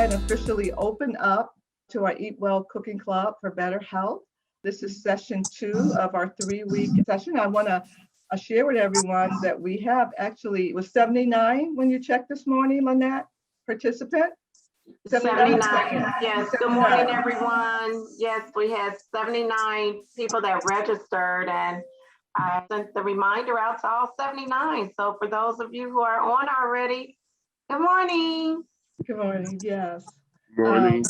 ahead and officially open up to our Eat Well Cooking Club for Better Health. This is session 2 of our 3-week session. I want to share with everyone that we have actually, it was 79 when you checked this morning, Lynette, participant? 79. Yes. Good morning, everyone. Yes, we had 79 people that registered, and I sent the reminder out to all 79. So for those of you who are on already, good morning. Good morning. Yes. Morning.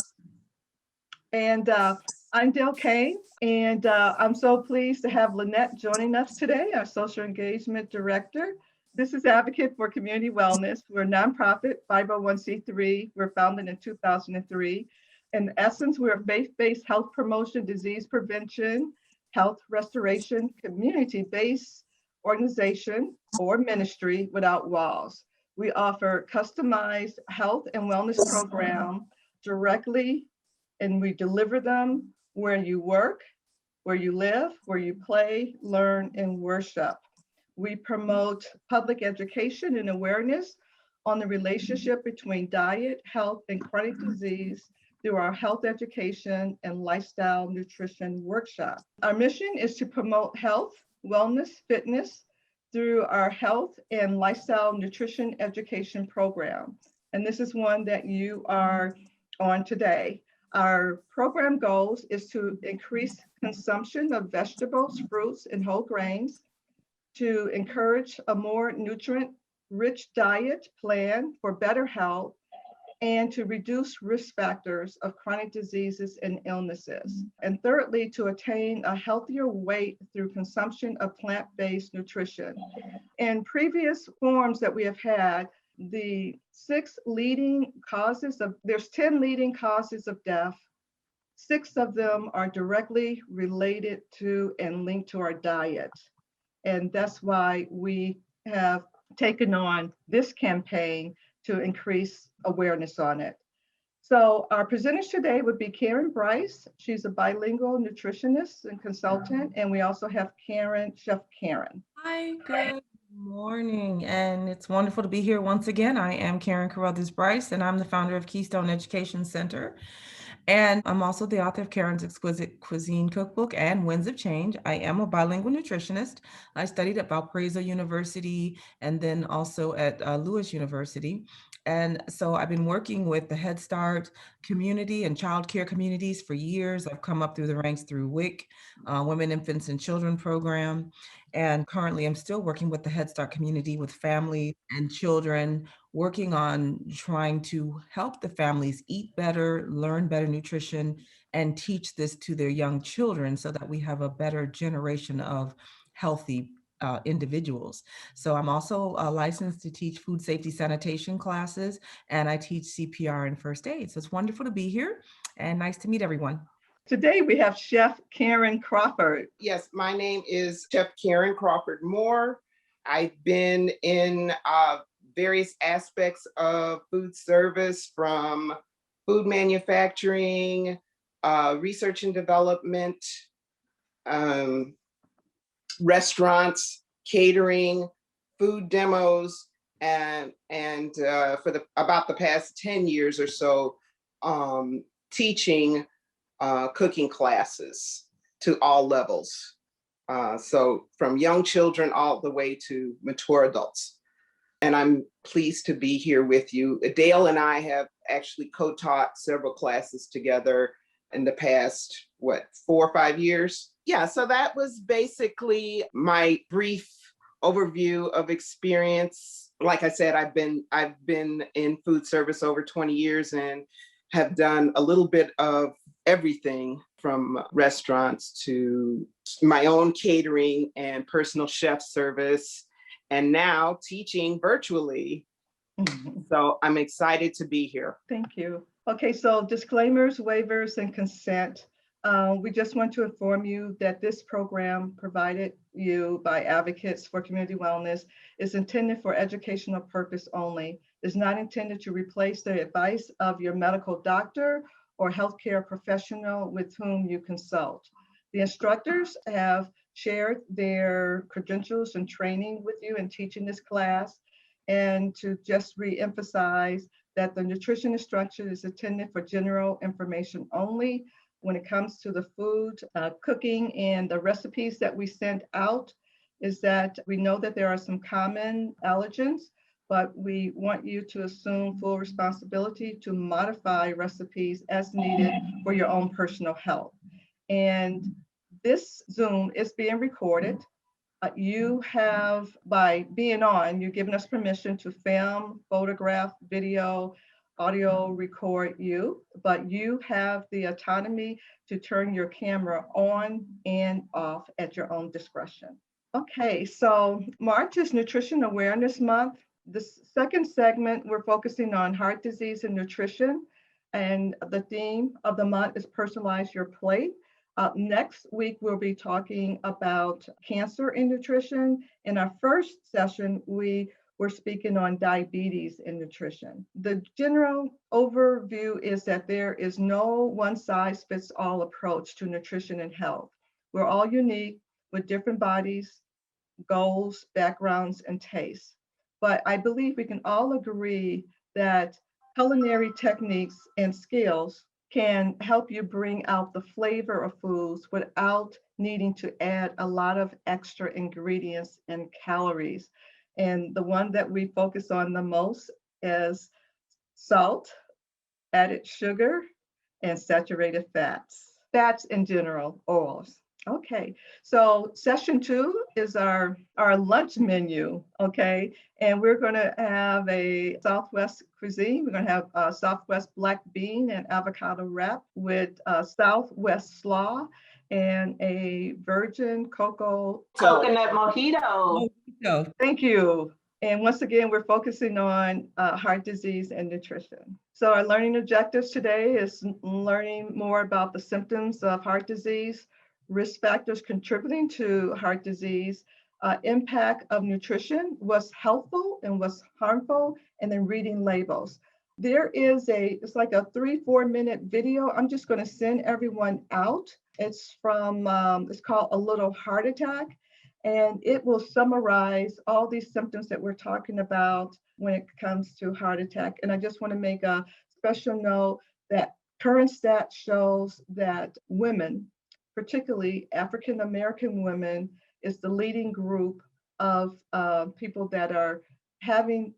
I'm Dale Cain, and I'm so pleased to have Lynette joining us today, our Social Engagement Director. This is Advocate for Community Wellness. We're a nonprofit, 501c3. We're founded in 2003. In essence, we're a faith-based health promotion, disease prevention, health restoration, community-based organization or ministry without walls. We offer customized health and wellness programs directly, and we deliver them where you work, where you live, where you play, learn, and worship. We promote public education and awareness on the relationship between diet, health, and chronic disease through our health education and lifestyle nutrition workshop. Our mission is to promote health, wellness, fitness through our health and lifestyle nutrition education program. And this is one that you are on today. Our program goals is to increase consumption of vegetables, fruits, and whole grains, to encourage a more nutrient-rich diet plan for better health, and to reduce risk factors of chronic diseases and illnesses. And thirdly, to attain a healthier weight through consumption of plant-based nutrition. In previous forums that we have had, the 6 leading causes of, there's 10 leading causes of death. 6 of them are directly related to and linked to our diet. And that's why we have taken on this campaign to increase awareness on it. So our presenters today would be Karen Bryce. She's a bilingual nutritionist and consultant. And we also have Chef Karen. Hi, good morning. And it's wonderful to be here once again. I am Karen Carruthers Bryce, and I'm the founder of Keystone Education Center. And I'm also the author of Karen's Exquisite Cuisine Cookbook and Winds of Change. I am a bilingual nutritionist. I studied at Valparaiso University and then also at Lewis University. And so I've been working with the Head Start community and child care communities for years. I've come up through the ranks through WIC, Women, Infants, and Children program. And currently I'm still working with the Head Start community with families and children, working on trying to help the families eat better, learn better nutrition, and teach this to their young children so that we have a better generation of healthy individuals. So I'm also licensed to teach food safety sanitation classes, and I teach CPR and first aid. So it's wonderful to be here and nice to meet everyone. Today we have Chef Karen Crawford. Yes, my name is Chef Karen Crawford Moore. I've been in various aspects of food service, from food manufacturing, research and development, restaurants, catering, food demos, and for about the past 10 years or so, teaching cooking classes to all levels. So from young children all the way to mature adults. And I'm pleased to be here with you. Dale and I have actually co-taught several classes together in the past, 4 or 5 years? Yeah, so that was basically my brief overview of experience. Like I said, I've been in food service over 20 years and have done a little bit of everything from restaurants to my own catering and personal chef service, and now teaching virtually. So I'm excited to be here. Thank you. Okay, so disclaimers, waivers, and consent. We just want to inform you that this program provided you by Advocates for Community Wellness is intended for educational purpose only. It's not intended to replace the advice of your medical doctor or healthcare professional with whom you consult. The instructors have shared their credentials and training with you in teaching this class. And to just re-emphasize that the nutrition instruction is intended for general information only. When it comes to the food, cooking, and the recipes that we send out, is that we know that there are some common allergens, but we want you to assume full responsibility to modify recipes as needed for your own personal health. And this Zoom is being recorded. You have, by being on, you're giving us permission to film, photograph, video, audio record you, but you have the autonomy to turn your camera on and off at your own discretion. Okay, so March is Nutrition Awareness Month. The second segment, we're focusing on heart disease and nutrition. And the theme of the month is Personalize Your Plate. Next week, we'll be talking about cancer and nutrition. In our first session, we were speaking on diabetes and nutrition. The general overview is that there is no one-size-fits-all approach to nutrition and health. We're all unique with different bodies, goals, backgrounds, and tastes. But I believe we can all agree that culinary techniques and skills can help you bring out the flavor of foods without needing to add a lot of extra ingredients and calories. And the one that we focus on the most is salt, added sugar, and saturated fats. Fats in general, oils. Okay, so session 2 is our lunch menu, okay? And we're gonna have a Southwest cuisine. We're gonna have a Southwest black bean and avocado wrap with Southwest slaw and a virgin cocoa. Coconut mojito. So, Thank you. And once again, we're focusing on heart disease and nutrition. So our learning objectives today is learning more about the symptoms of heart disease, risk factors contributing to heart disease, impact of nutrition, what's helpful and what's harmful, and then reading labels. There is it's like a 3-4 minute video. I'm just going to send everyone out. It's from, it's called A Little Heart Attack, and it will summarize all these symptoms that we're talking about when it comes to heart attack. And I just want to make a special note that current stats shows that women, particularly African-American women, is the leading group of people that are having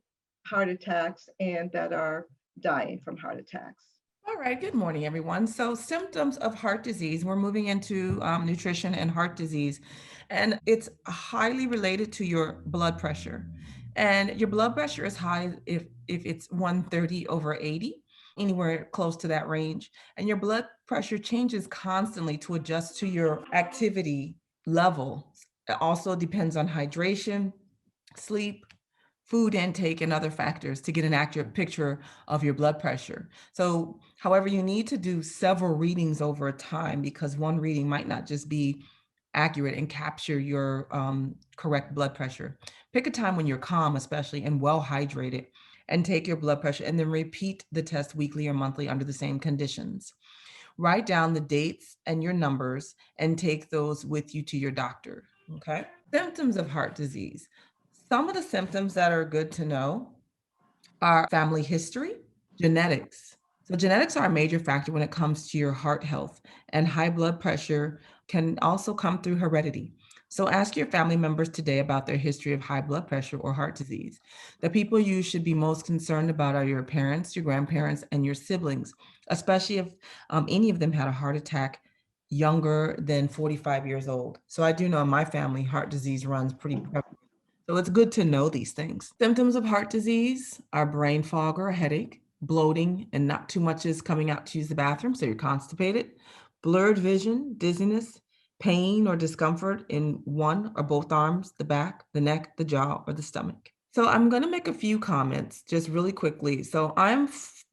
heart attacks and that are dying from heart attacks. all right, good morning, everyone. So symptoms of heart disease, we're moving into nutrition and heart disease, and it's highly related to your blood pressure. And your blood pressure is high if it's 130/80, anywhere close to that range. And your blood pressure changes constantly to adjust to your activity level. It also depends on hydration, sleep, food intake, and other factors to get an accurate picture of your blood pressure. So, however, you need to do several readings over time because one reading might not just be accurate and capture your correct blood pressure. Pick a time when you're calm, especially, and well hydrated, and take your blood pressure and then repeat the test weekly or monthly under the same conditions. Write down the dates and your numbers and take those with you to your doctor. Okay. Symptoms of heart disease. Some of the symptoms that are good to know are family history, genetics. So genetics are a major factor when it comes to your heart health, and high blood pressure can also come through heredity. So ask your family members today about their history of high blood pressure or heart disease. The people you should be most concerned about are your parents, your grandparents, and your siblings, especially if any of them had a heart attack younger than 45 years old. So I do know in my family, heart disease runs pretty prevalent. So it's good to know these things. Symptoms of heart disease are brain fog or a headache, bloating, and not too much is coming out to use the bathroom, so you're constipated, blurred vision, dizziness, pain or discomfort in one or both arms, the back, the neck, the jaw, or the stomach. So I'm going to make a few comments just really quickly. So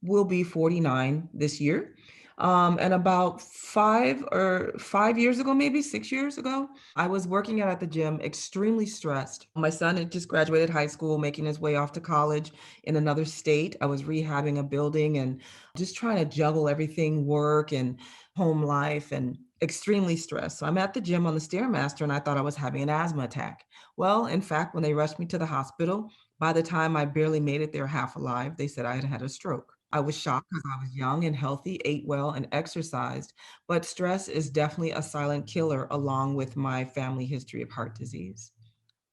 will be 49 this year. And about 5 years ago, maybe 6 years ago, I was working out at the gym, extremely stressed. My son had just graduated high school, making his way off to college in another state. I was rehabbing a building and just trying to juggle everything, work and home life, and extremely stressed. So I'm at the gym on the Stairmaster and I thought I was having an asthma attack. Well, in fact, when they rushed me to the hospital, By the time I barely made it there half alive, they said I had had a stroke. I was shocked because I was young and healthy, ate well, and exercised, but stress is definitely a silent killer along with my family history of heart disease.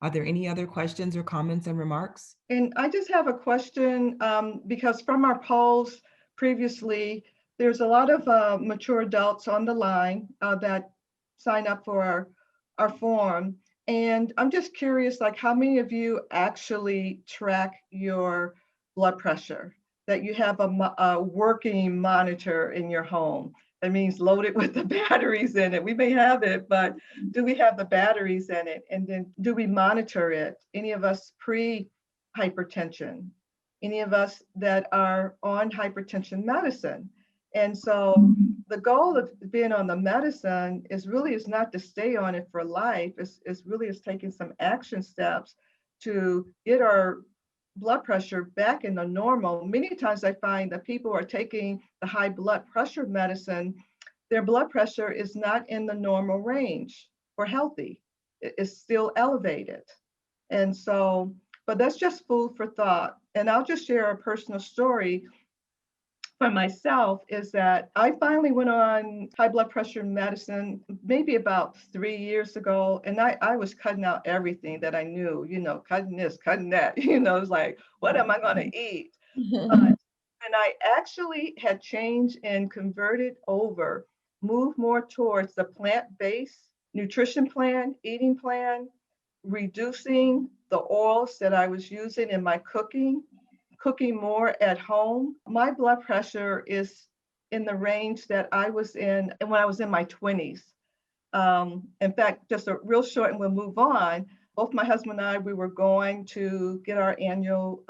Are there any other questions or comments and remarks? And I just have a question because from our polls previously, there's a lot of mature adults on the line that sign up for our forum. And I'm just curious, like how many of you actually track your blood pressure, that you have a working monitor in your home? That means loaded with the batteries in it. We may have it, but do we have the batteries in it? And then do we monitor it? Any of us hypertension, any of us that are on hypertension medicine. And so the goal of being on the medicine is not to stay on it for life. It's really is taking some action steps to get our blood pressure back in the normal. Many times I find that people are taking the high blood pressure medicine, their blood pressure is not in the normal range for healthy. It's still elevated. And so, but that's just food for thought. And I'll just share a personal story for myself is that I finally went on high blood pressure medicine maybe about 3 years ago. And I was cutting out everything that I knew, cutting this, cutting that, it's like, what am I going to eat? And I actually had changed and converted over, moved more towards the plant-based nutrition plan, eating plan, reducing the oils that I was using in my cooking more at home. My blood pressure is in the range that I was in when I was in my 20s. In fact, just a real short, and we'll move on. Both my husband and I, we were going to get our annual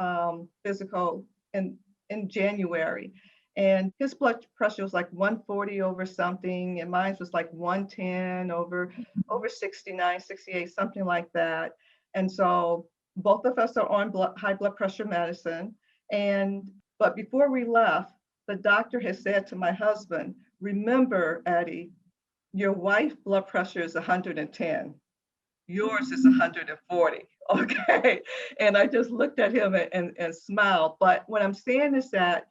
physical in January. And his blood pressure was like 140 over something, and mine was like 110 over 69, 68, something like that. And so both of us are on high blood pressure medicine. But before we left, the doctor has said to my husband, remember, Addie, your wife's blood pressure is 110. Yours is 140. Okay. And I just looked at him and smiled. But what I'm saying is that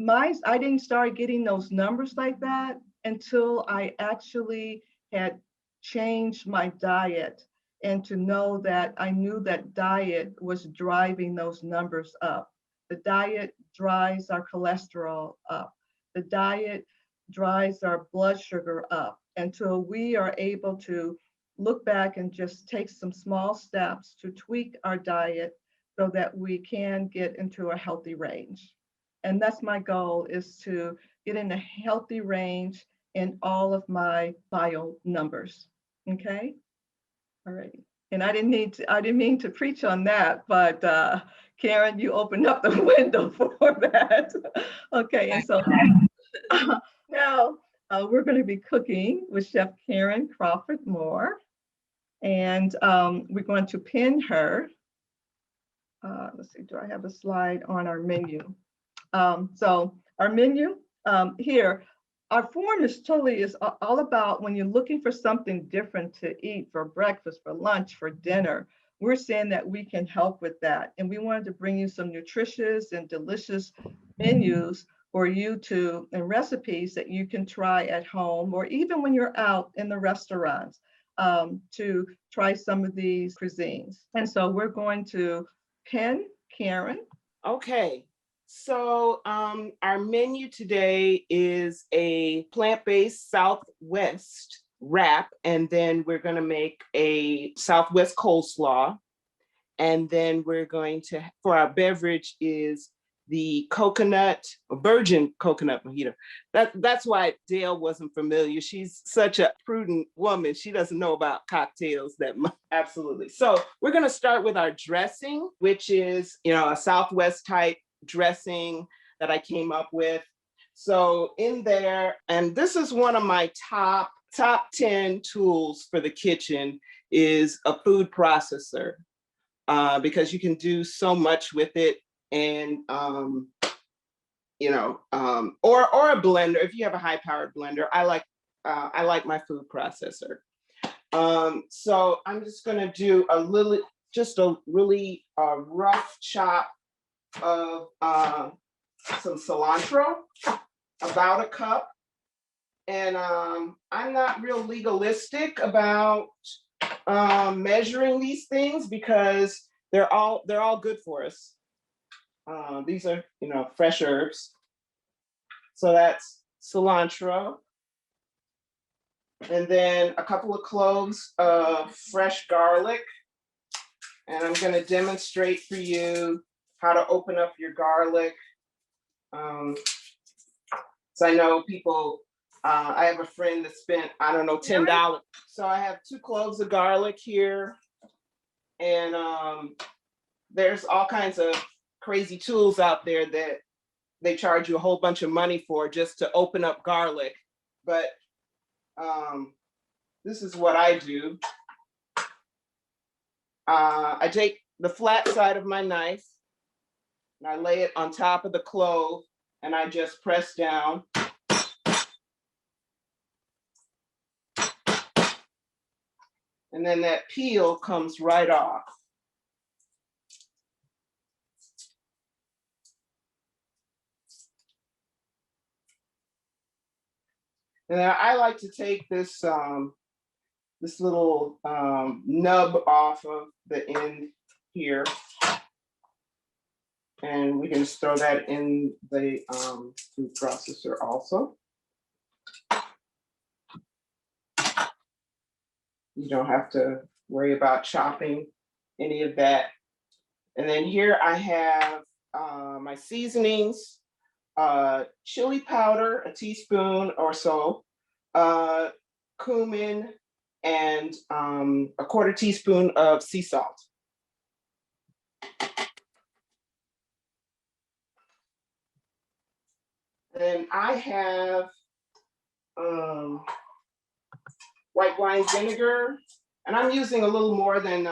I didn't start getting those numbers like that until I actually had changed my diet, and to know that I knew that diet was driving those numbers up. The diet drives our cholesterol up. The diet drives our blood sugar up, until we are able to look back and just take some small steps to tweak our diet so that we can get into a healthy range. And that's my goal, is to get in a healthy range in all of my bio numbers. Okay. All right. And I didn't mean to preach on that, but Karen, you opened up the window for that. Okay. And so now we're going to be cooking with Chef Karen Crawford Moore. And we're going to pin her. Let's see, do I have a slide on our menu? So our menu here, our form is all about when you're looking for something different to eat for breakfast, for lunch, for dinner. We're saying that we can help with that. And we wanted to bring you some nutritious and delicious menus for you and recipes that you can try at home, or even when you're out in the restaurants, to try some of these cuisines. And so we're going to pin Karen. Okay. So our menu today is a plant-based Southwest wrap, and then we're going to make a Southwest coleslaw. And then we're going to, for our beverage, is the virgin coconut mojito. That's why Dale wasn't familiar. She's such a prudent woman. She doesn't know about cocktails that much. Absolutely. So we're going to start with our dressing, which is, a Southwest type dressing that I came up with. So in there, and this is one of my top 10 tools for the kitchen, is a food processor, because you can do so much with it. And or a blender. If you have a high-powered blender, I like my food processor. So I'm just going to do a just a really rough chop of some cilantro, about a cup. And I'm not real legalistic about measuring these things because they're all good for us. These are, fresh herbs. So that's cilantro. And then a couple of cloves of fresh garlic. And I'm going to demonstrate for you how to open up your garlic. So I know people, I have a friend that spent, I don't know, $10. So I have 2 cloves of garlic here. And there's all kinds of crazy tools out there that they charge you a whole bunch of money for just to open up garlic. But this is what I do. I take the flat side of my knife and I lay it on top of the clove and I just press down. And then that peel comes right off. And I like to take this this little nub off of the end here. And we can just throw that in the food processor also. You don't have to worry about chopping any of that. And then here I have my seasonings, chili powder, a teaspoon or so, cumin, and a quarter teaspoon of sea salt. Then I have white wine vinegar, and I'm using a little more than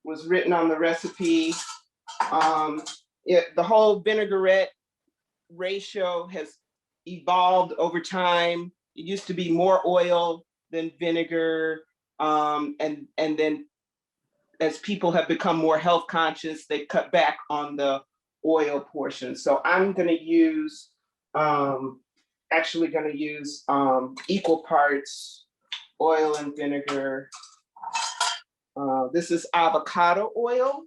was written on the recipe. The whole vinaigrette ratio has evolved over time. It used to be more oil than vinegar, and then as people have become more health conscious, they cut back on the oil portion. So I'm going to use equal parts oil and vinegar. This is avocado oil,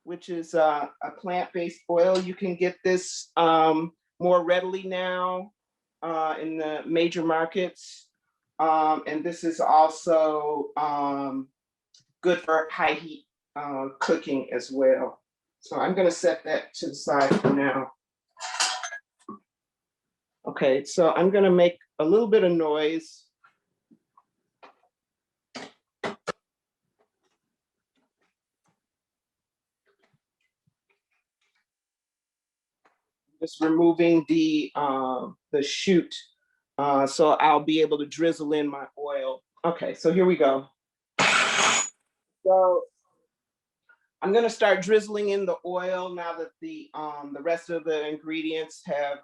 which is a plant-based oil. You can get this more readily now in the major markets. And this is also good for high heat cooking as well. So I'm going to set that to the side for now. Okay, so I'm going to make a little bit of noise. Just removing the shoot, so I'll be able to drizzle in my oil. Okay, so here we go. So I'm going to start drizzling in the oil now that the rest of the ingredients have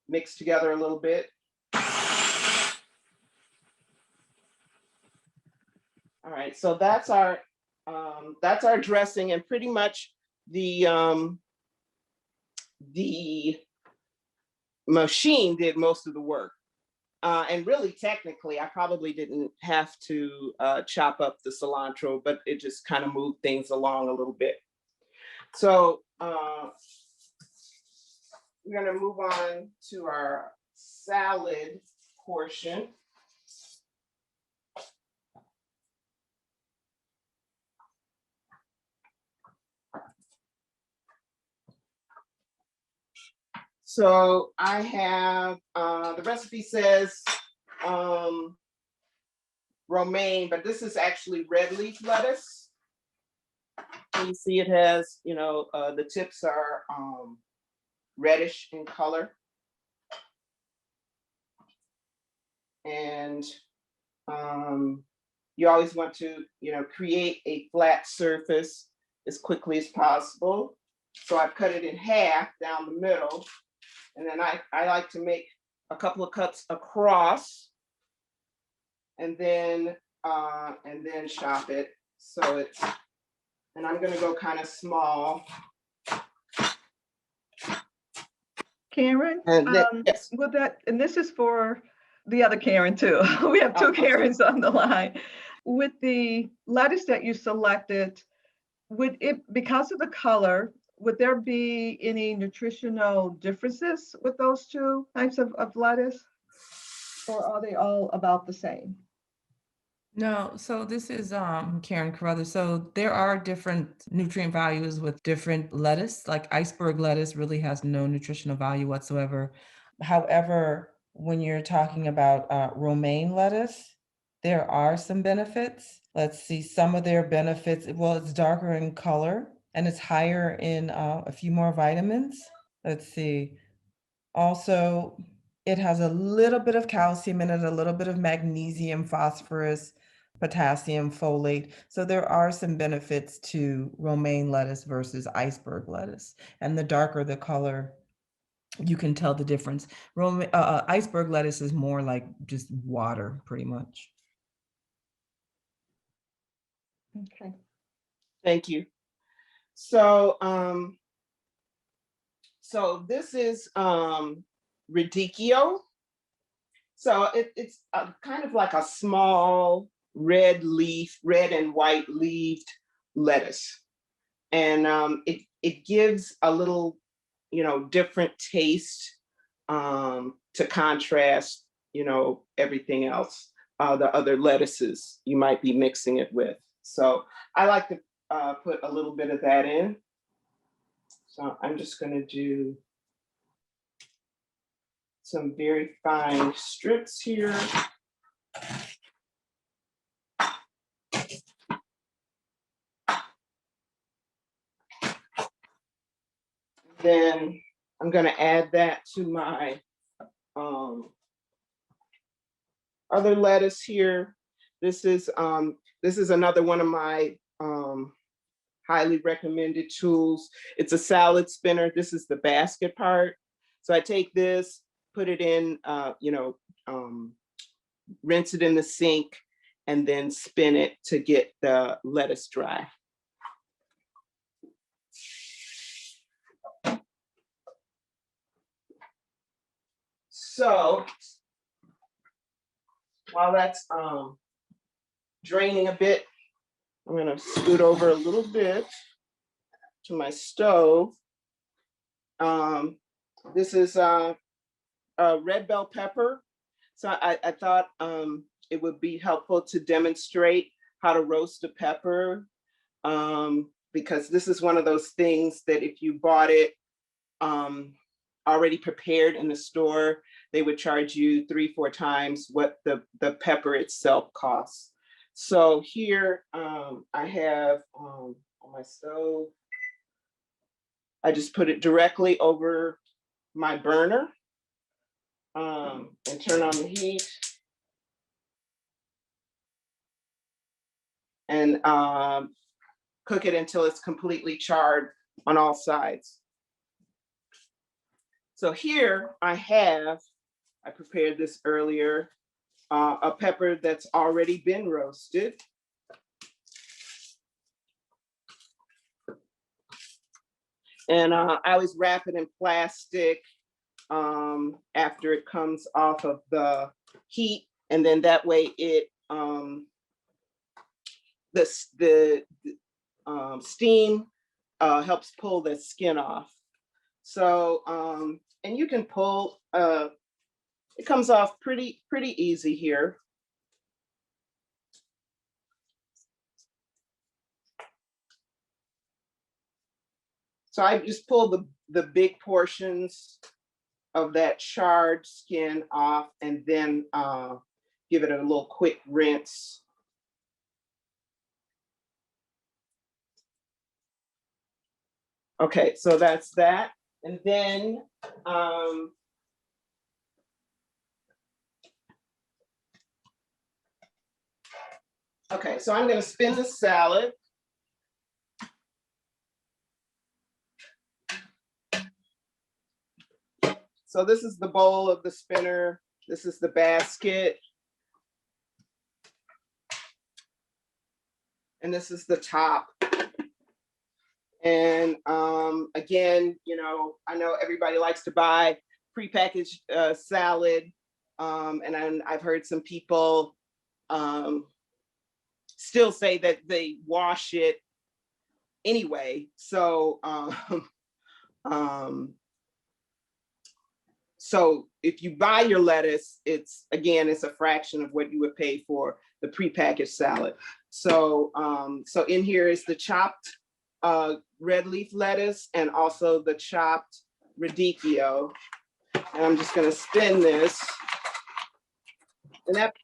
mixed together a little bit. All right, so that's our dressing, and pretty much the machine did most of the work. And really, technically, I probably didn't have to chop up the cilantro, but it just kind of moved things along a little bit. So we're going to move on to our salad portion. So I have, the recipe says romaine, but this is actually red leaf lettuce. You see it has, the tips are reddish in color. And you always want to, create a flat surface as quickly as possible. So I've cut it in half down the middle. And then I like to make a couple of cuts across and then chop it. So it's, and I'm gonna go kind of small. Karen, And then, yes, with that, and this is for the other Karen too. We have two Okay. Karens on the line. With the lettuce that you selected, would it, because of the color, would there be any nutritional differences with those two types of lettuce? Or are they all about the same? No, so this is Karen Carruthers. So there are different nutrient values with different lettuce. Like iceberg lettuce really has no nutritional value whatsoever. However, when you're talking about romaine lettuce, there are some benefits. Let's see some of their benefits. Well, it's darker in color and it's higher in a few more vitamins. Let's see. Also, it has a little bit of calcium in it, a little bit of magnesium, phosphorus, potassium, folate. So there are some benefits to romaine lettuce versus iceberg lettuce. And the darker the color, you can tell the difference. Iceberg lettuce is more like just water, pretty much. Okay. thank you. So, so this is Radicchio. So it's kind of like a small red and white leaved lettuce. And it gives a little, different taste to contrast, everything else, the other lettuces you might be mixing it with. So I like to put a little bit of that in. So I'm just gonna do some very fine strips here. Then I'm gonna add that to my other lettuce here. This is another one of my highly recommended tools. It's a salad spinner. This is the basket part. So I take this, put it in, rinse it in the sink, and then spin it to get the lettuce dry. So while that's draining a bit, I'm gonna scoot over a little bit to my stove. This is a red bell pepper. So I thought it would be helpful to demonstrate how to roast a pepper, because this is one of those things that if you bought it already prepared in the store, they would charge you 3-4 times what the pepper itself costs. So here I have on my stove, I just put it directly over my burner and turn on the heat. And cook it until it's completely charred on all sides. So here I prepared this earlier, a pepper that's already been roasted. And I always wrap it in plastic after it comes off of the heat. And then that way it, the steam helps pull the skin off. So, and you can pull, it comes off pretty easy here. So I just pull the big portions of that charred skin off and then give it a little quick rinse. Okay, so that's that. And then okay, so I'm gonna spin the salad. So this is the bowl of the spinner. This is the basket. and this is the top. And again, you know, I know everybody likes to buy prepackaged salad, and I've heard some people still say that they wash it anyway. So so if you buy your lettuce, it's a fraction of what you would pay for the prepackaged salad. So so in here is the chopped red leaf lettuce and also the chopped radicchio. And I'm just gonna spin this, and that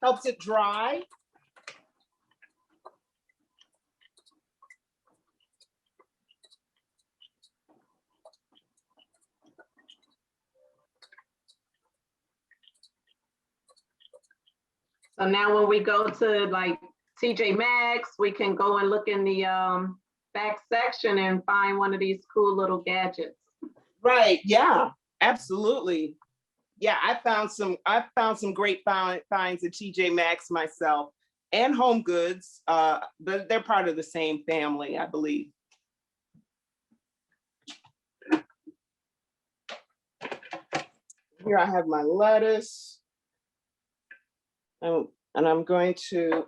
helps it dry. So now when we go to like TJ Maxx, we can go and look in the back section and find one of these cool little gadgets. Right, yeah, absolutely. Yeah, I found some great finds at TJ Maxx myself, and Home Goods, but they're part of the same family, I believe. Here I have my lettuce. And I'm going to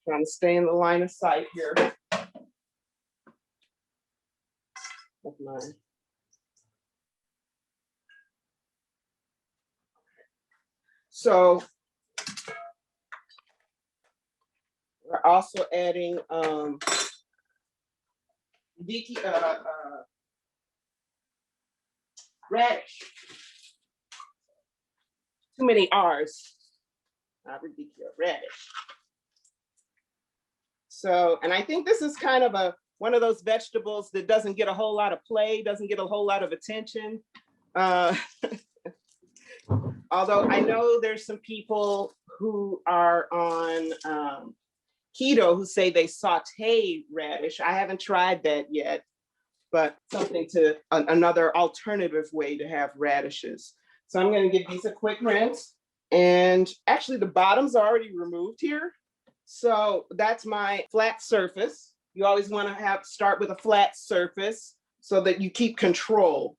trying to stay in the line of sight here. Of mine. So we're also adding radish. Too many R's. Not Radicchio, radish. So, and I think this is kind of one of those vegetables that doesn't get a whole lot of play, doesn't get a whole lot of attention. Although I know there's some people who are on keto who say they saute radish. I haven't tried that yet, but something to another alternative way to have radishes. So I'm going to give these a quick rinse. And actually the bottom's already removed here. So that's my flat surface. You always want to start with a flat surface so that you keep control.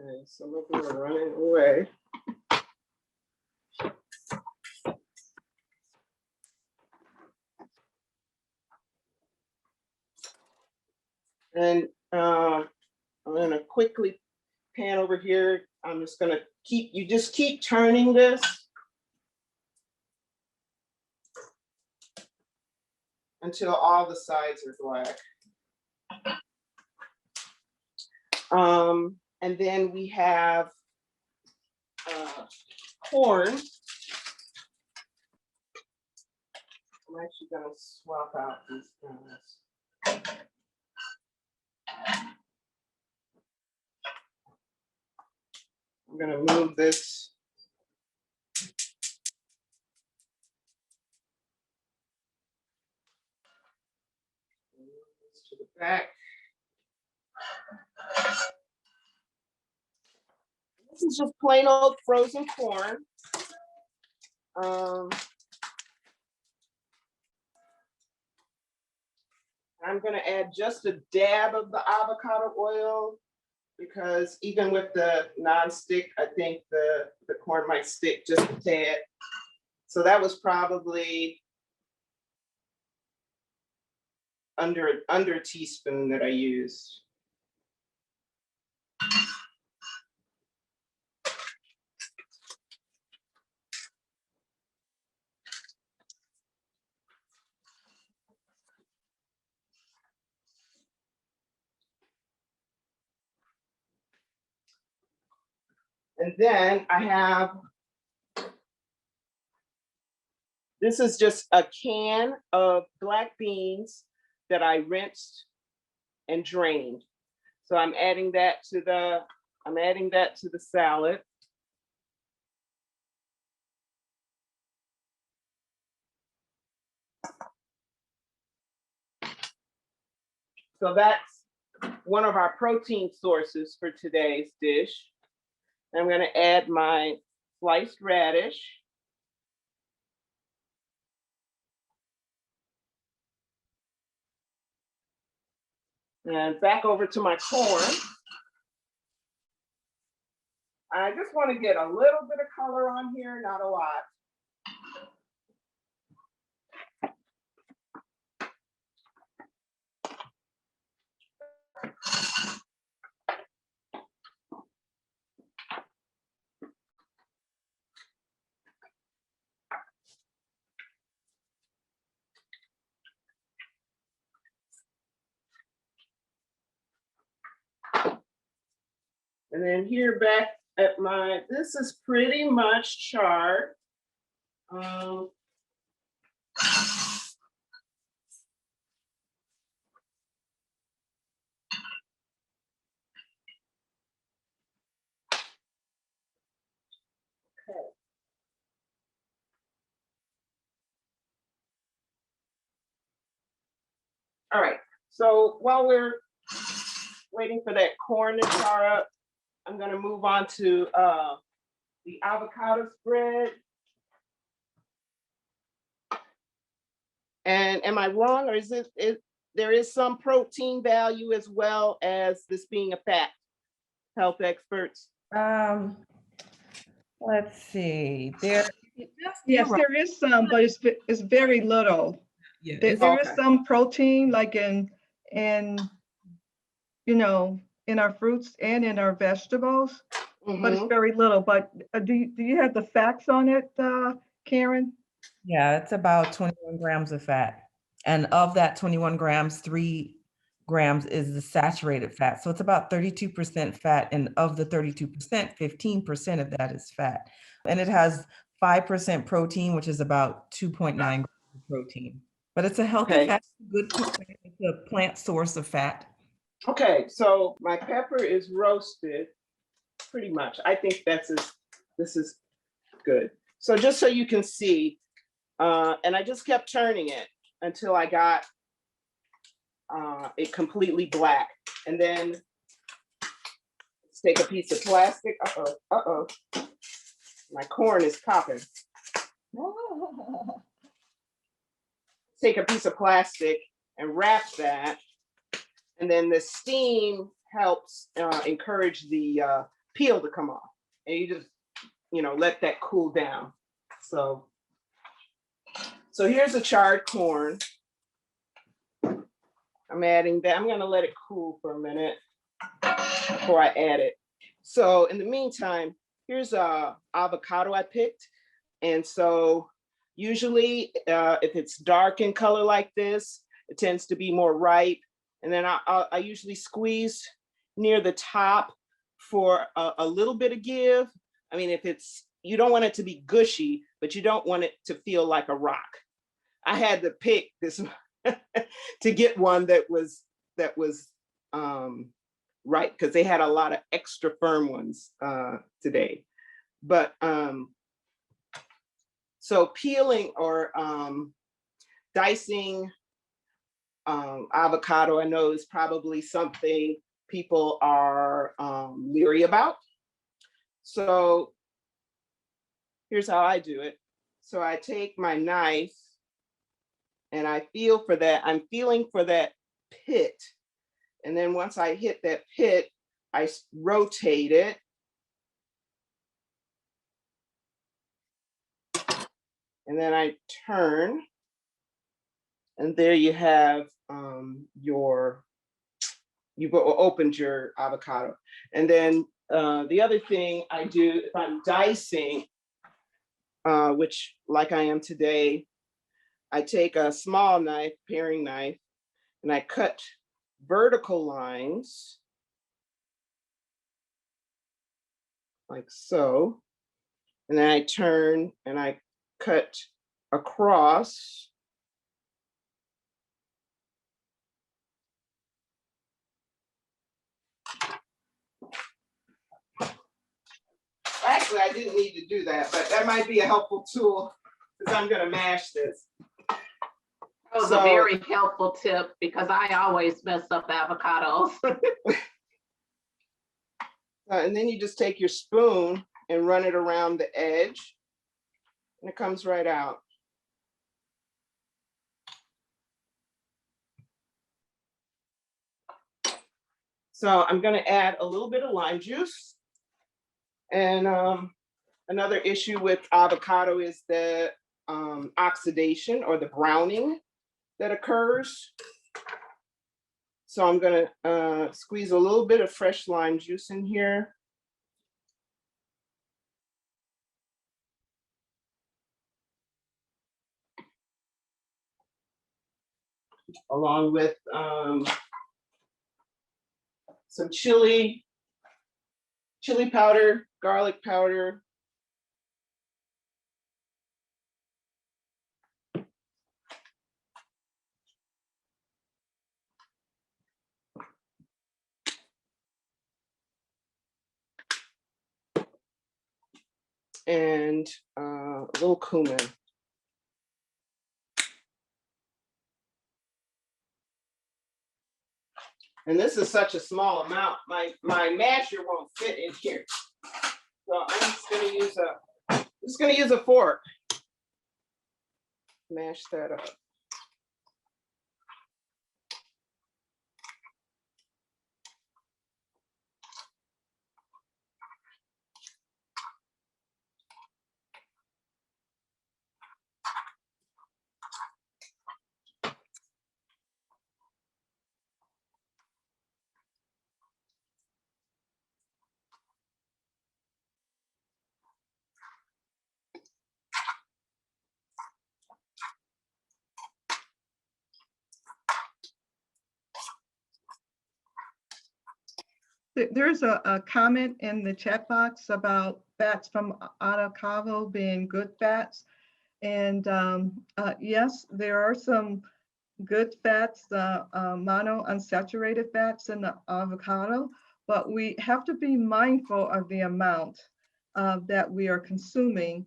Okay, so look, we're running away. And I'm gonna quickly pan over here. I'm just gonna keep turning this until all the sides are black. And then we have corn. I'm actually gonna swap out these guys. I'm gonna move this. To the back. This is just plain old frozen corn. I'm going to add just a dab of the avocado oil because even with the non-stick, I think the corn might stick just a tad. So that was probably under a teaspoon that I used. And then I have, this is just a can of black beans that I rinsed and drained. So I'm adding that to the salad. So that's one of our protein sources for today's dish. I'm going to add my sliced radish. And back over to my corn. I just want to get a little bit of color on here, not a lot. And then here back at my, this is pretty much charred. All right, so while we're waiting for that corn to char up, I'm gonna move on to the avocado spread. And am I wrong, or is it there is some protein value as well as this being a fat, health experts? Let's see. Yes, there is some, but it's very little. Yeah, There is Okay. some protein, like in you know, in our fruits and in our vegetables, but it's Mhm. very little. But do you have the facts on it, Karen? yeah, it's about 21 grams of fat. And of that 21 grams, 3 grams is the saturated fat. So it's about 32% fat. And of the 32%, 15% of that is fat. And it has 5% protein, which is about 2.9 grams of protein. But it's a healthy Okay. fat, good cooked fat. It's a plant source of fat. Okay, so my pepper is roasted pretty much. I think this is good. So just so you can see, and I just kept turning it until I got it completely black. And then let's take a piece of plastic. Uh-oh. My corn is popping. Take a piece of plastic and wrap that. And then the steam helps encourage the peel to come off. And you just, let that cool down. So here's a charred corn. I'm adding that. I'm going to let it cool for a minute before I add it. So in the meantime, here's a avocado I picked. And so usually if it's dark in color like this, it tends to be more ripe. And then I usually squeeze near the top for a little bit of give. I mean, you don't want it to be gushy, but you don't want it to feel like a rock. I had to pick this to get one that was right, because they had a lot of extra firm ones today. But so peeling or dicing avocado, I know is probably something people are leery about. So here's how I do it. So I take my knife and I feel for that. I'm feeling for that pit. And then once I hit that pit, I rotate it. And then I turn. And there you have you've opened your avocado. And then the other thing I do, if I'm dicing, which like I am today, I take a small knife, paring knife, and I cut vertical lines like so. And then I turn and I cut across. Actually, I didn't need to do that, but that might be a helpful tool because I'm going to mash this. That was So- a very helpful tip because I always mess up avocados. And then you just take your spoon and run it around the edge, and it comes right out. So I'm going to add a little bit of lime juice. And another issue with avocado is the oxidation or the browning that occurs. So I'm going to squeeze a little bit of fresh lime juice in here. Along with some chili powder, garlic powder. And a little cumin. And this is such a small amount, my masher won't fit in here. So I'm just gonna use a fork. Mash that up. There's a comment in the chat box about fats from avocado being good fats. And yes, there are some good fats, monounsaturated fats in the avocado, but we have to be mindful of the amount that we are consuming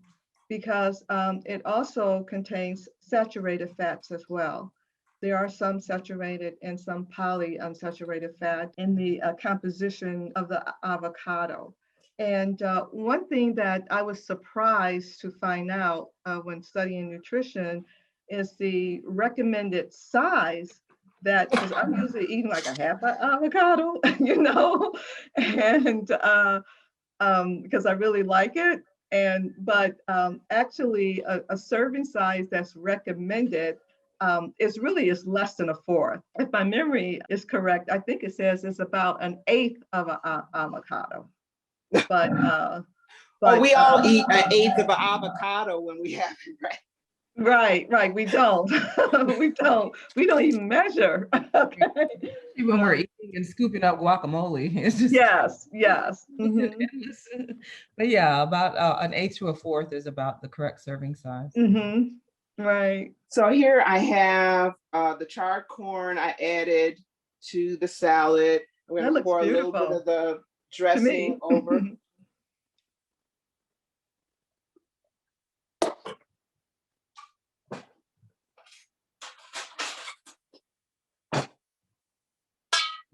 because it also contains saturated fats as well. There are some saturated and some polyunsaturated fat in the composition of the avocado. And one thing that I was surprised to find out when studying nutrition is the recommended size that, because I'm usually eating like a half an avocado, you know, and because I really like it. But actually a serving size that's recommended is less than a fourth. If my memory is correct, I think it says it's about an eighth of an avocado. But we all eat an eighth of an avocado when we have it, right? Right. We don't. we don't even measure. Okay. When we're eating and scooping up guacamole, it's just Yes. Mhm. endless. But yeah, about an eighth to a fourth is about the correct serving size. Mhm. Right. So here I have the charred corn I added to the salad. I'm That going to looks pour a little bit beautiful of the to dressing me. over.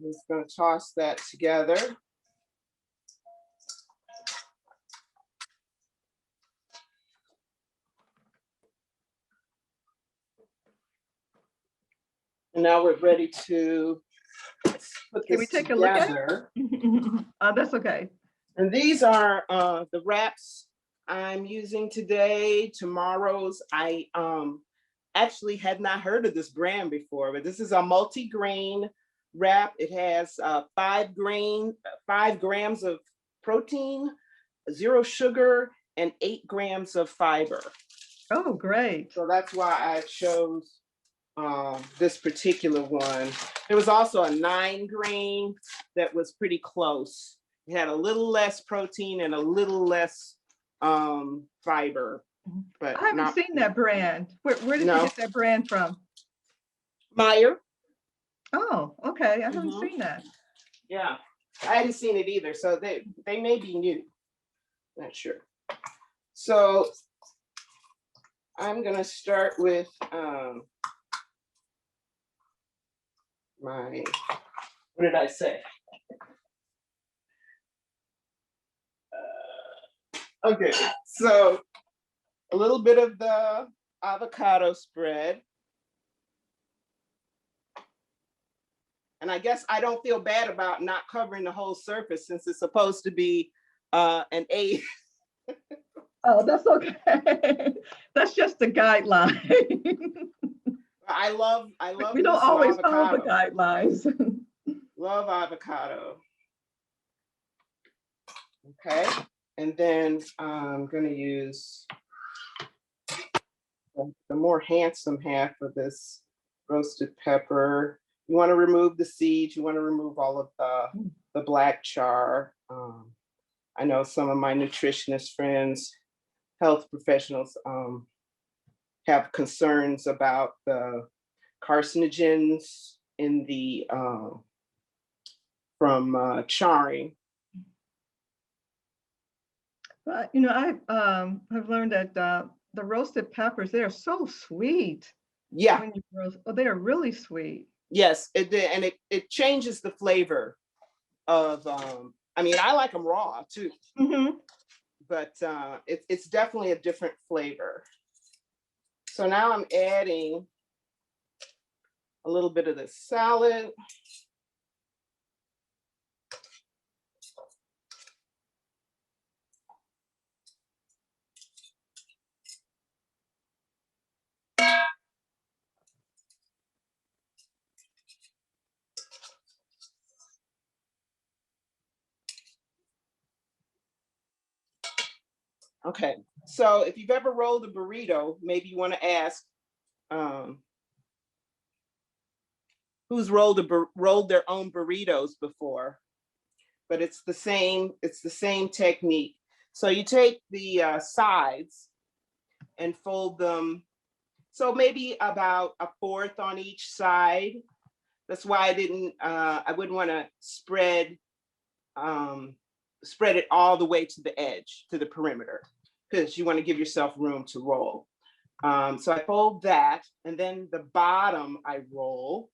I'm just going to toss that together. And now we're ready to put Can we this take a look at it? together. That's okay. And these are the wraps I'm using today. Tomorrow's, I actually had not heard of this brand before, but this is a multi-grain wrap. It has 5 grams of protein, 0 sugar, and 8 grams of fiber. Oh, great. So that's why I chose this particular one. There was also a 9 grain that was pretty close. It had a little less protein and a little less fiber. But I haven't seen that brand. Where did you No. get that brand from? Meyer. Oh, okay. I haven't Mhm. seen that. Yeah, I hadn't seen it either, so they may be new. Not sure. So I'm gonna start with what did I say? Okay, so a little bit of the avocado spread. And I guess I don't feel bad about not covering the whole surface since it's supposed to be an A. Oh, that's okay. That's just a guideline. I love We me don't some always follow the avocado. guidelines. Love avocado. Okay, and then I'm gonna use the more handsome half of this roasted pepper. You want to remove the seeds. You want to remove all of the black char. I know some of my nutritionist friends, health professionals, have concerns about the carcinogens in the from charring. But you know, I have learned that the roasted peppers, they are so sweet. Yeah. When you roast, oh, they are really sweet. Yes, it did, and it changes the flavor of. I mean, I like them raw too, but it's definitely a different flavor. So now I'm adding a little bit of the salad. Okay, so if you've ever rolled a burrito, maybe you want to ask who's rolled their own burritos before, but it's the same technique. So you take the sides and fold them, so maybe about a fourth on each side. That's why I wouldn't want to spread it all the way to the edge, to the perimeter, because you want to give yourself room to roll. So I fold that, and then the bottom I roll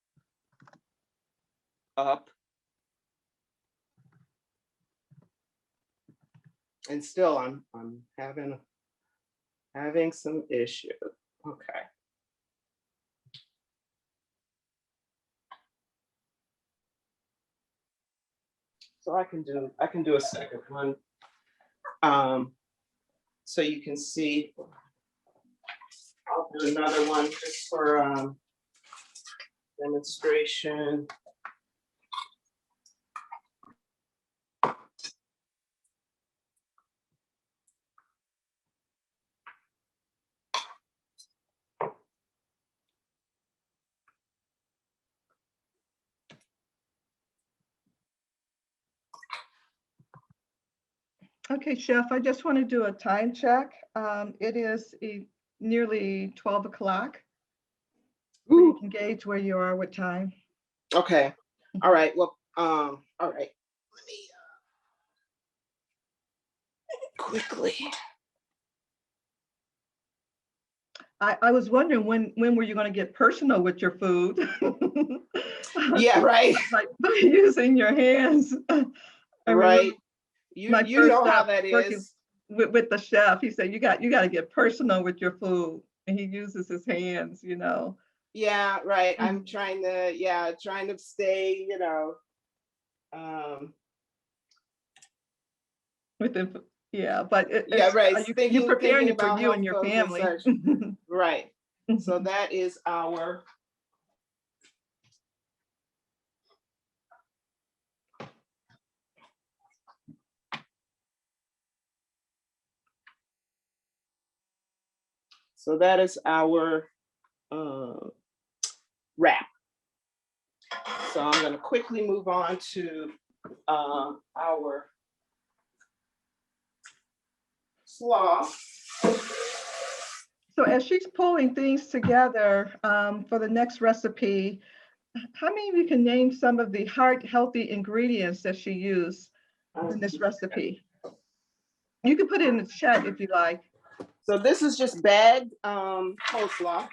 up. And still I'm having some issue. Okay. So I can do a second one. So you can see, I'll do another one just for demonstration. Okay, Chef, I just want to do a time check. It is nearly 12 o'clock. So you can gauge where you are with time. Okay. All right. Well, all right. Let me quickly. I was wondering when were you going to get personal with your food? Yeah, right. Like by using your hands. Right. You know how that is. With the chef, he said you got to get personal with your food, and he uses his hands, you know. Yeah, right. I'm trying to stay, Within, yeah, but right. you preparing it for about you and your family. Right. So that is our wrap. So I'm going to quickly move on to our slaw. So as she's pulling things together for the next recipe, how many of you can name some of the heart-healthy ingredients that she used in this recipe? You can put it in the chat if you like. So this is just bagged coleslaw.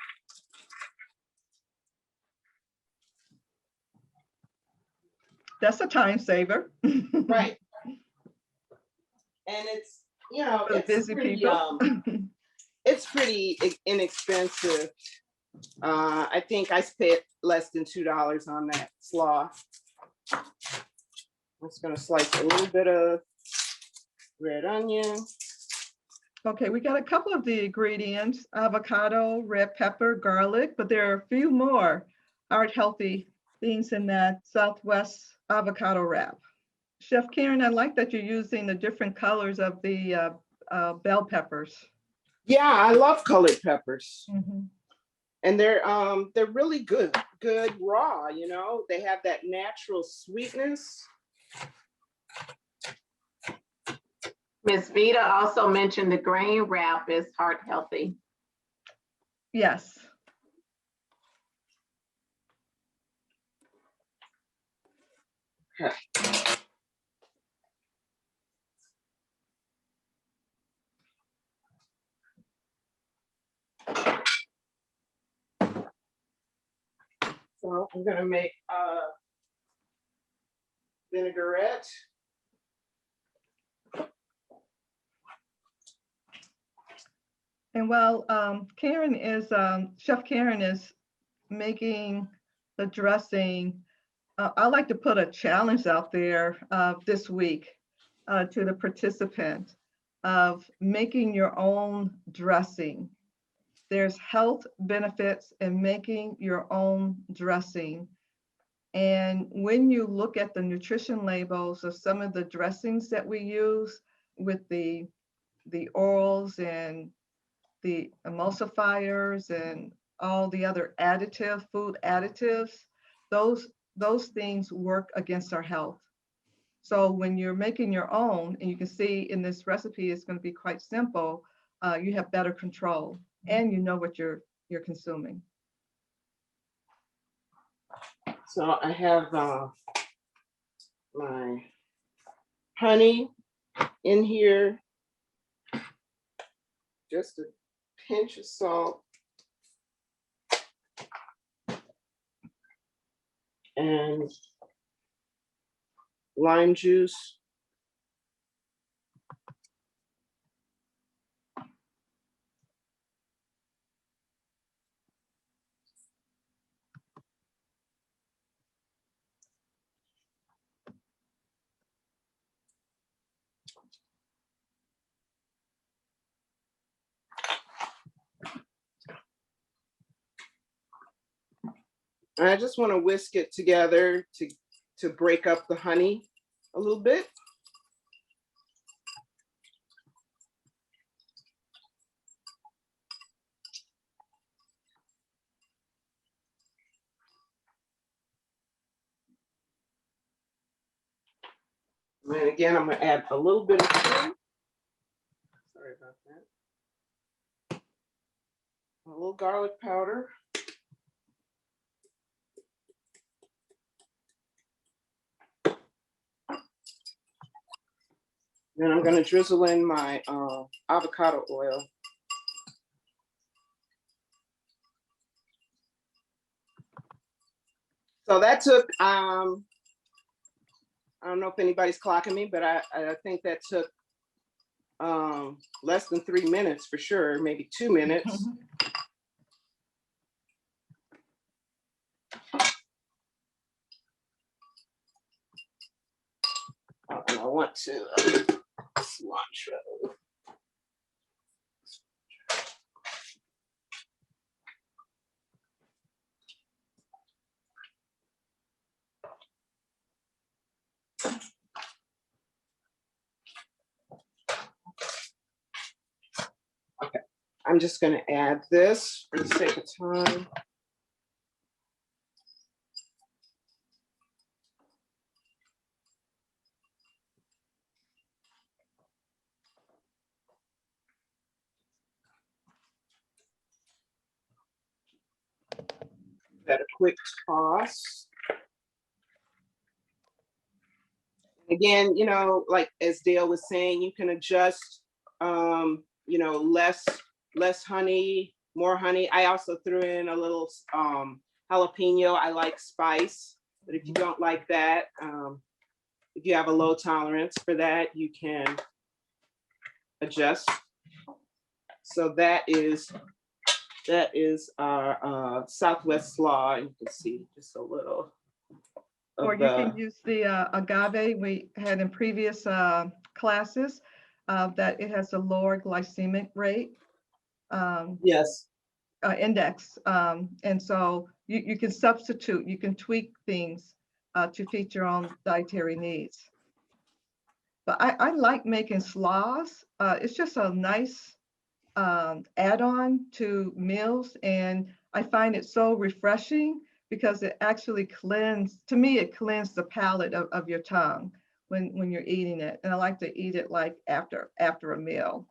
That's a time saver. Right. And it's, you know, For the busy people. it's pretty inexpensive. I think I spent less than $2 on that slaw. I'm just gonna slice a little bit of red onion. Okay, we got a couple of the ingredients: avocado, red pepper, garlic, but there are a few more heart healthy things in that Southwest avocado wrap. Chef Karen, I like that you're using the different colors of the bell peppers. Yeah, I love colored peppers. Mhm. And they're really good raw, you know, they have that natural sweetness. Ms. Vita also mentioned the grain wrap is heart healthy. Yes. Okay. So I'm gonna make vinaigrette. And while Chef Karen is making the dressing, I like to put a challenge out there this week to the participant of making your own dressing. There's health benefits in making your own dressing. And when you look at the nutrition labels of some of the dressings that we use with the oils and the emulsifiers and all the other food additives, those things work against our health. So when you're making your own, and you can see in this recipe, it's going to be quite simple, you have better control and you know what you're consuming. So I have my honey in here, just a pinch of salt, and lime juice. And I just want to whisk it together to break up the honey a little bit. And again, I'm going to add a little bit of sugar. Sorry about that. A little garlic powder. Then I'm going to drizzle in my avocado oil. So that took, I don't know if anybody's clocking me, but I think that took less than 3 minutes for sure, maybe 2 minutes. And I want to cilantro. Okay, I'm just going to add this for the sake of time. That a quick toss. Again, you know, like as Dale was saying, you can adjust, you know, less honey, more honey. I also threw in a little jalapeno. I like spice. But if you don't like that, if you have a low tolerance for that, you can adjust. So that is our Southwest slaw. You can see just a little. Or you can use the agave we had in previous classes, that it has a lower glycemic rate. Yes. Index. And so you can substitute, you can tweak things to fit your own dietary needs. But I like making slaws. It's just a nice add-on to meals. And I find it so refreshing because it actually to me, it cleanses the palate of your tongue when you're eating it. And I like to eat it like after a meal.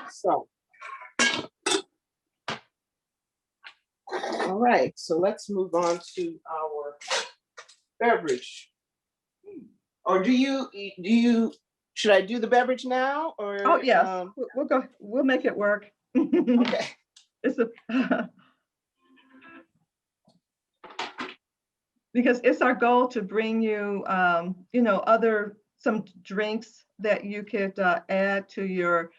So, all right, so let's move on to our beverage. Or should I do the beverage now or? Oh, yes, we'll make it work. Okay. Because it's our goal to bring you, some drinks that you could add to your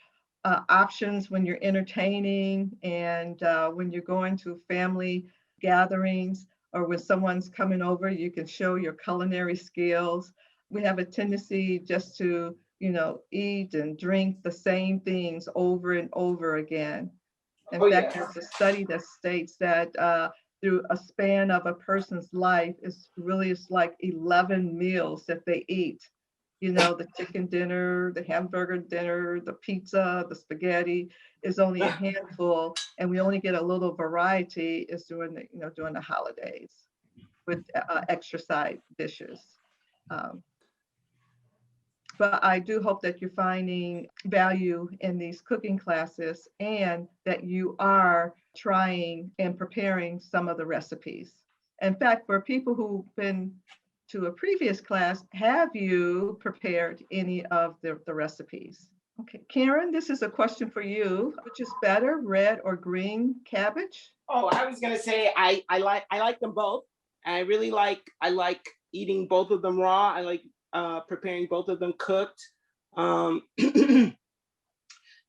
options when you're entertaining and when you're going to family gatherings or when someone's coming over, you can show your culinary skills. We have a tendency just to, eat and drink the same things over and over again. In fact, Yes. there's a study that states that through a span of a person's life, it's like 11 meals that they eat. The chicken dinner, the hamburger dinner, the pizza, the spaghetti is only a handful, and we only get a little variety is during the holidays with extra side dishes. But I do hope that you're finding value in these cooking classes and that you are trying and preparing some of the recipes. In fact, for people who've been to a previous class, have you prepared any of the recipes? Okay, Karen, this is a question for you. Which is better, red or green cabbage? Oh, I was gonna say I like them both. I like eating both of them raw. I like preparing both of them cooked.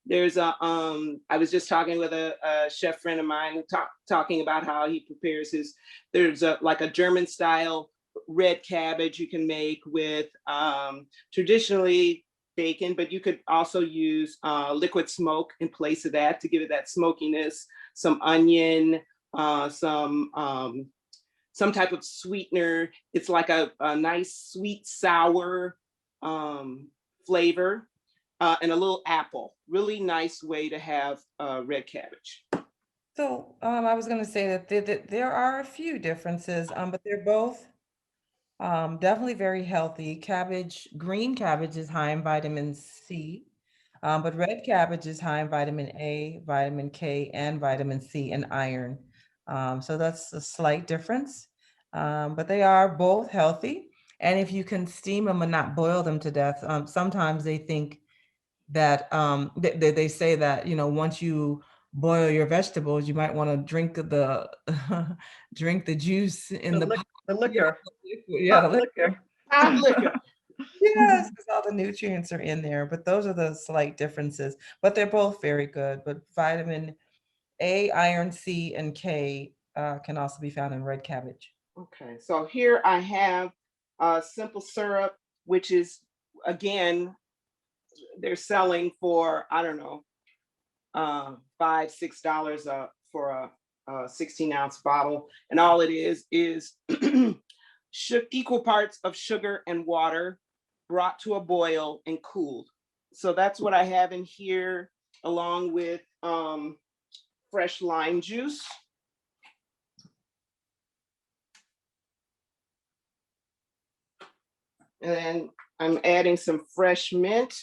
There's I was just talking with a chef friend of mine talking about how he prepares there's like a German style red cabbage you can make with traditionally bacon, but you could also use liquid smoke in place of that to give it that smokiness, some onion, some type of sweetener. It's like a nice sweet sour flavor, and a little apple. Really nice way to have red cabbage. So I was going to say that there are a few differences, but they're both definitely very healthy. Green cabbage is high in vitamin C, but red cabbage is high in vitamin A, vitamin K, and vitamin C and iron. So that's a slight difference, but they are both healthy. And if you can steam them and not boil them to death, sometimes they think that they say that, once you boil your vegetables, you might want to drink the drink the juice in The liquor. Yeah, the liquor. Hot liquor. Yes, because all the nutrients are in there. But those are the slight differences. But they're both very good. But vitamin A, iron, C, and K can also be found in red cabbage. Okay, so here I have simple syrup, which is, again, they're selling for, I don't know, $5-6 for a 16-ounce bottle. And all it is equal parts of sugar and water brought to a boil and cooled. So that's what I have in here, along with fresh lime juice. And then I'm adding some fresh mint.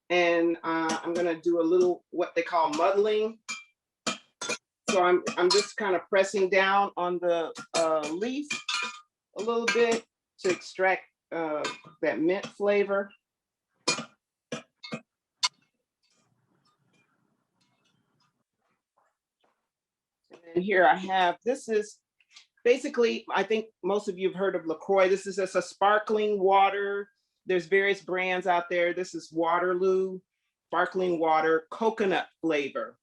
And I'm gonna do a little what they call muddling. So I'm just kind of pressing down on the leaf a little bit to extract that mint flavor. And here I have, this is basically, I think most of you have heard of LaCroix. This is just a sparkling water. There's various brands out there. This is Waterloo sparkling water, coconut flavor.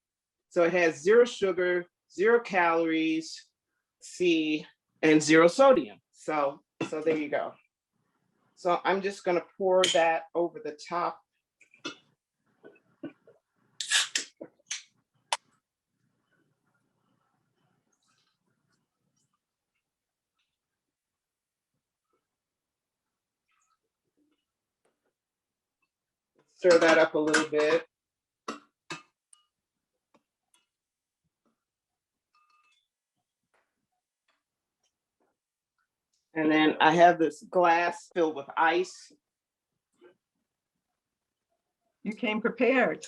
So it has 0 sugar, 0 calories, and 0 sodium. So there you go. So I'm just gonna pour that over the top. Stir that up a little bit. And then I have this glass filled with ice. You came prepared.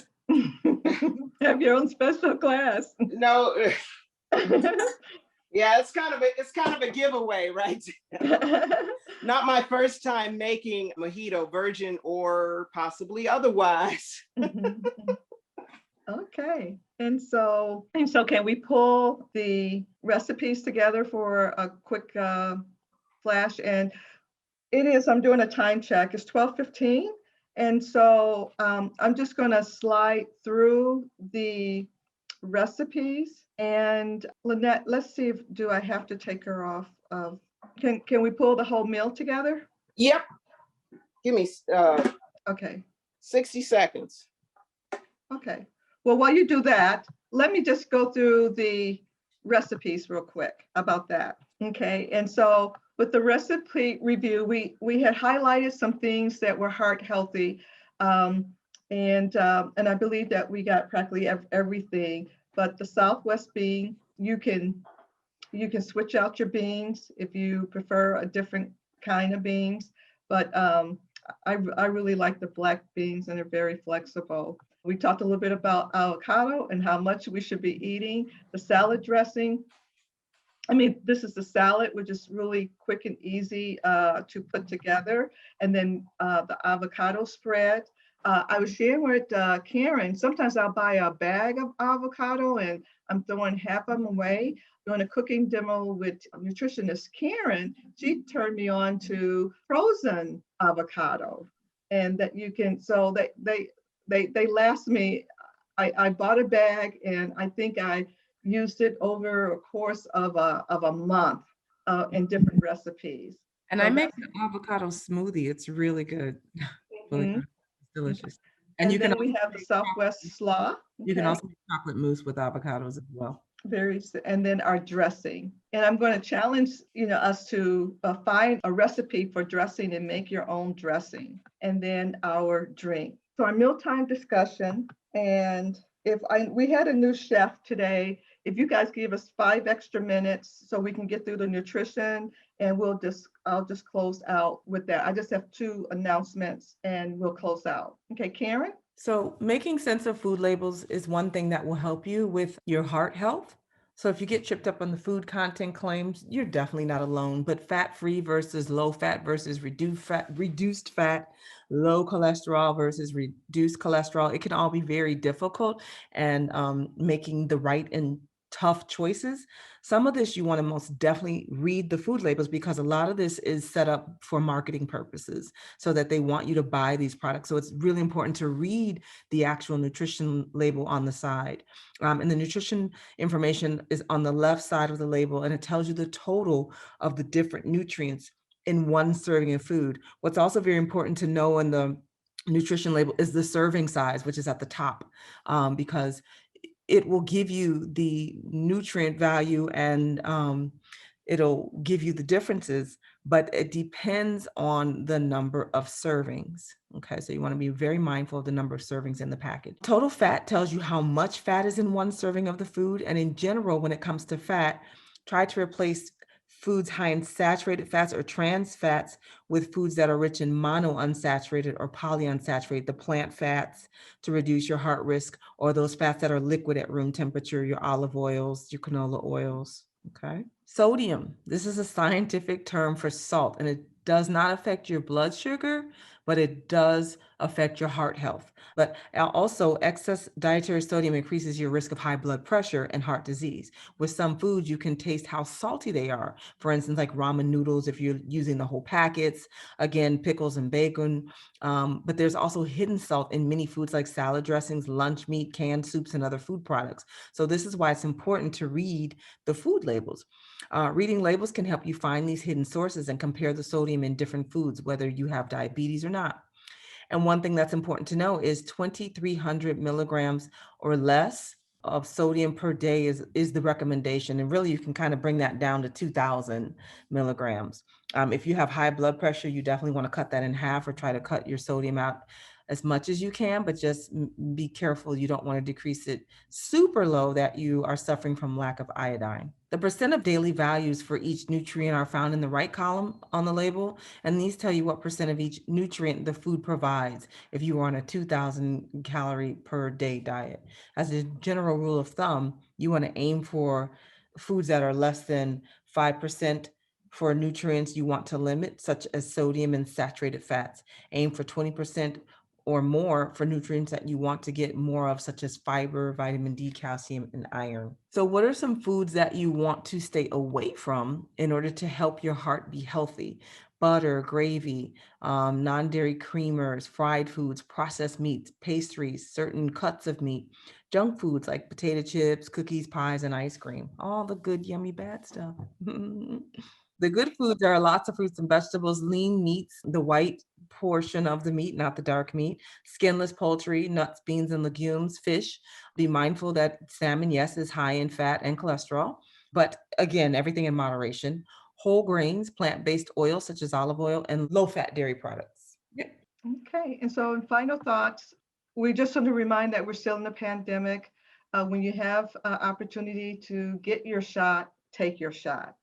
Have your own special glass. No, yeah, it's kind of a giveaway, right? Not my first time making mojito, virgin or possibly otherwise. Okay, and so can we pull the recipes together for a quick flash? And I'm doing a time check, it's 12:15. And so I'm just gonna slide through the recipes. And Lynette, let's see do I have to take her off of, can we pull the whole meal together? Yep. Give me Okay. 60 seconds. Okay. Well, while you do that, let me just go through the recipes real quick about that. Okay. And so with the recipe review, we had highlighted some things that were heart healthy. And I believe that we got practically everything, but the Southwest bean, you can switch out your beans if you prefer a different kind of beans, but I really like the black beans and they're very flexible. We talked a little bit about avocado and how much we should be eating. The salad dressing, I mean, this is the salad, which is really quick and easy to put together. And then the avocado spread. I was sharing with Karen, sometimes I'll buy a bag of avocado and I'm throwing half of them away. Doing a cooking demo with nutritionist Karen, she turned me on to frozen avocado. And that you can, so they last me. I bought a bag and I think I used it over a course of a month in different recipes. And So I make an avocado smoothie. It's really good. Really Mhm. good. It's delicious. And you then can we have the Southwest slaw. you can Okay. also make chocolate mousse with avocados as well. And then our dressing. And I'm going to challenge us to find a recipe for dressing and make your own dressing. And then our drink. So our mealtime discussion. And we had a new chef today. If you guys give us 5 extra minutes so we can get through the nutrition, and I'll just close out with that. I just have 2 announcements and we'll close out. Okay, Karen? So making sense of food labels is one thing that will help you with your heart health. So if you get tripped up on the food content claims, you're definitely not alone, but fat-free versus low fat versus reduced fat, low cholesterol versus reduced cholesterol, it can all be very difficult, and making the right and tough choices. Some of this you want to most definitely read the food labels, because a lot of this is set up for marketing purposes so that they want you to buy these products. So it's really important to read the actual nutrition label on the side. And the nutrition information is on the left side of the label, and it tells you the total of the different nutrients in one serving of food. What's also very important to know in the nutrition label is the serving size, which is at the top, because it will give you the nutrient value, and it'll give you the differences, but it depends on the number of servings. Okay, so you want to be very mindful of the number of servings in the package. Total fat tells you how much fat is in one serving of the food. And in general, when it comes to fat, try to replace foods high in saturated fats or trans fats with foods that are rich in monounsaturated or polyunsaturated, the plant fats, to reduce your heart risk, or those fats that are liquid at room temperature, your olive oils, your canola oils. Okay. Sodium. This is a scientific term for salt, and it does not affect your blood sugar, but it does affect your heart health. But also, excess dietary sodium increases your risk of high blood pressure and heart disease. With some foods, you can taste how salty they are. For instance, like ramen noodles, if you're using the whole packets, again, pickles and bacon. But there's also hidden salt in many foods like salad dressings, lunch meat, canned soups, and other food products. So this is why it's important to read the food labels. Reading labels can help you find these hidden sources and compare the sodium in different foods, whether you have diabetes or not. And one thing that's important to know is 2,300 milligrams or less of sodium per day is the recommendation. And really, you can kind of bring that down to 2,000 milligrams. If you have high blood pressure, you definitely want to cut that in half or try to cut your sodium out as much as you can, but just be careful. You don't want to decrease it super low that you are suffering from lack of iodine. The percent of daily values for each nutrient are found in the right column on the label, and these tell you what percent of each nutrient the food provides if you are on a 2,000 calorie per day diet. As a general rule of thumb, you want to aim for foods that are less than 5% for nutrients you want to limit, such as sodium and saturated fats. Aim for 20% or more for nutrients that you want to get more of, such as fiber, vitamin D, calcium, and iron. So what are some foods that you want to stay away from in order to help your heart be healthy? Butter, gravy, non-dairy creamers, fried foods, processed meats, pastries, certain cuts of meat, junk foods like potato chips, cookies, pies, and ice cream. All the good, yummy, bad stuff. The good foods are lots of fruits and vegetables, lean meats, the white portion of the meat, not the dark meat, skinless poultry, nuts, beans, and legumes, fish. Be mindful that salmon, yes, is high in fat and cholesterol, but again, everything in moderation. Whole grains, plant-based oils such as olive oil, and low-fat dairy products. Yeah. Okay, and so in final thoughts, we just want to remind that we're still in the pandemic. When you have opportunity to get your shot, take your shot.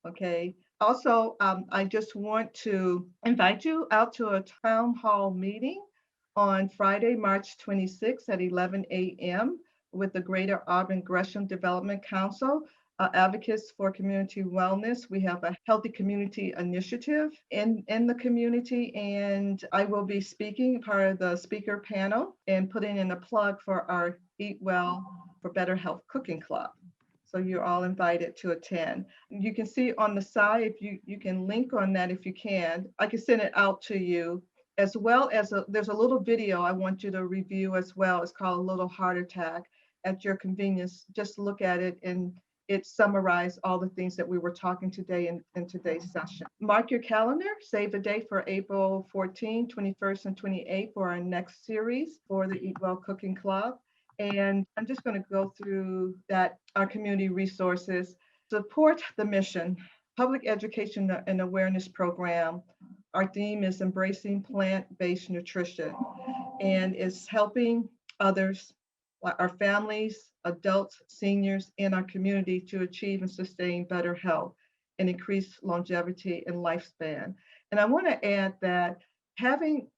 Okay. Also, I just want to invite you out to a town hall meeting on Friday, March 26th at 11 a.m. with the Greater Auburn Gresham Development Council, Advocates for Community Wellness. We have a healthy community initiative in the community, and I will be speaking part of the speaker panel and putting in a plug for our Eat Well for Better Health Cooking Club. So you're all invited to attend. You can see on the side, if you can link on that if you can. I can send it out to you, as well as there's a little video I want you to review as well. It's called A Little Heart Attack. At your convenience, just look at it, and it summarized all the things that we were talking today in today's session. Mark your calendar, save a date for April 14, 21st, and 28th for our next series for the Eat Well Cooking Club. And I'm just going to go through that, our community resources. Support the mission, public education and awareness program. Our theme is embracing plant-based nutrition, and it's helping others, our families, adults, seniors in our community to achieve and sustain better health and increase longevity and lifespan. And I want to add that having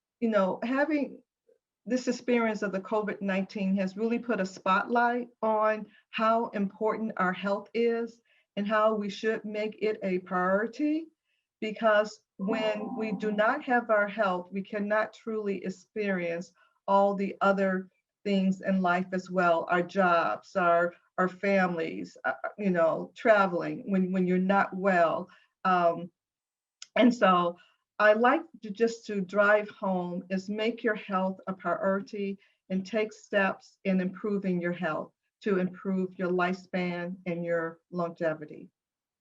this experience of the COVID-19 has really put a spotlight on how important our health is and how we should make it a priority, because when we do not have our health, we cannot truly experience all the other things in life as well, our jobs, our families, traveling when you're not well. And so I like to drive home is make your health a priority and take steps in improving your health to improve your lifespan and your longevity.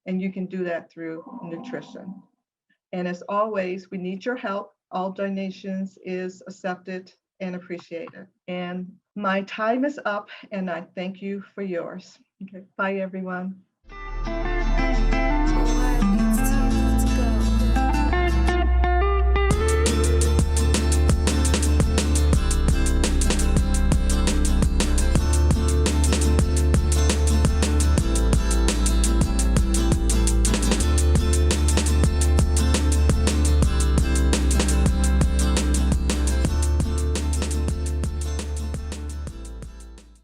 And you can do that through nutrition. And as always, we need your help. All donations is accepted and appreciated. And my time is up, and I thank you for yours. Okay, bye everyone.